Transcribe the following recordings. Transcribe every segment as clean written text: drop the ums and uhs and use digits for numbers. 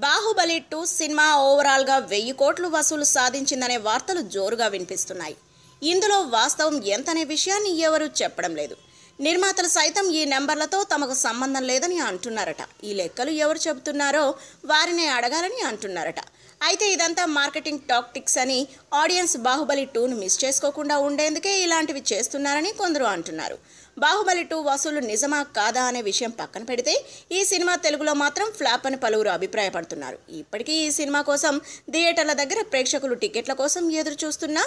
Baahubali 2 cinema overall గా 1000 కోట్లు వసూలు సాధించిందనే వార్తలు జోరుగా వినిపిస్తున్నాయి. ఇందులో వాస్తవం ఎంతనే విషయాన్ని ఎవరూ చెప్పడం లేదు. నిర్మాతలు సైతం ఈ నెంబర్లతో తమకు సంబంధం లేదని అంటున్నారట. ఈ లెక్కలు ఎవరు చెబుతున్నారో వారినే అడగాలని అంటున్నారట. అయితే ఇదంతా మార్కెటింగ్ టాక్టిక్స్ అని, ఆడియన్స్ బాహుబలి 2ను మిస్ చేసుకోకుండా ఉండేందుకే ఇలాంటివి చేస్తున్నారని కొందరు అంటున్నారు. బాహుబలి 2 వసూలు నిజమా కాదా అనే విషయం పక్కన పెడితే ఈ సినిమా తెలుగులో మాత్రం ఫ్లాప్ అని పలువురు అభిప్రాయపడుతున్నారు. ఇప్పటికీ ఈ సినిమా కోసం థియేటర్ల దగ్గర ప్రేక్షకులు టికెట్ల కోసం ఎదురు చూస్తున్నా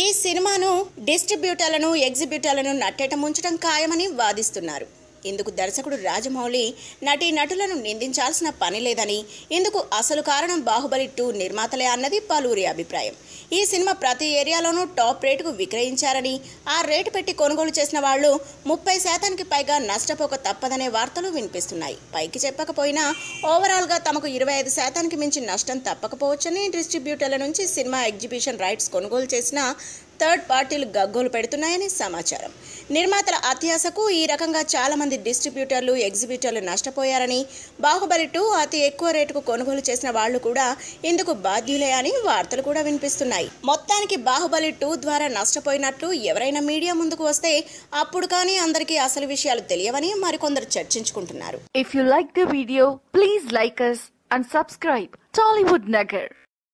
ఈ సినిమాను డిస్ట్రిబ్యూటర్లను, ఎగ్జిబ్యూటర్లను నట్టేట ముంచడం ఖాయమని వాదిస్తున్నారు. ఇందుకు దర్శకుడు రాజమౌళి నటీనటులను నిందించాల్సిన పని లేదని, ఇందుకు అసలు కారణం బాహుబలి 2 నిర్మాతలే అన్నది పలువురి అభిప్రాయం. ఈ సినిమా ప్రతి ఏరియాలోనూ టాప్ రేటుకు విక్రయించారని, ఆ రేటు పెట్టి కొనుగోలు చేసిన వాళ్ళు 30% పైగా నష్టపోక తప్పదనే వార్తలు వినిపిస్తున్నాయి. పైకి చెప్పకపోయినా ఓవరాల్గా తమకు 25% మించి నష్టం తప్పకపోవచ్చని డిస్ట్రిబ్యూటర్ల నుంచి సినిమా ఎగ్జిబిషన్ రైట్స్ కొనుగోలు చేసిన థర్డ్ పార్టీలు గగ్గోలు పెడుతున్నాయని సమాచారం. నిర్మాతల అత్యాశకు ఈ రకంగా చాలా మంది డిస్ట్రిబ్యూటర్లు, ఎగ్జిబ్యూటర్లు నష్టపోయారని, బాహుబలి 2 అతి ఎక్కువ రేటుకు కొనుగోలు చేసిన వాళ్లు కూడా ఇందుకు బాధ్యులే అని వార్తలు కూడా వినిపిస్తున్నాయి. మొత్తానికి బాహుబలి 2 ద్వారా నష్టపోయినట్లు ఎవరైనా మీడియా ముందుకు వస్తే అప్పుడు కానీ అందరికీ అసలు విషయాలు తెలియవని మరికొందరు చర్చించుకుంటున్నారు. If you like the video, please like us and subscribe Tollywood Nagar.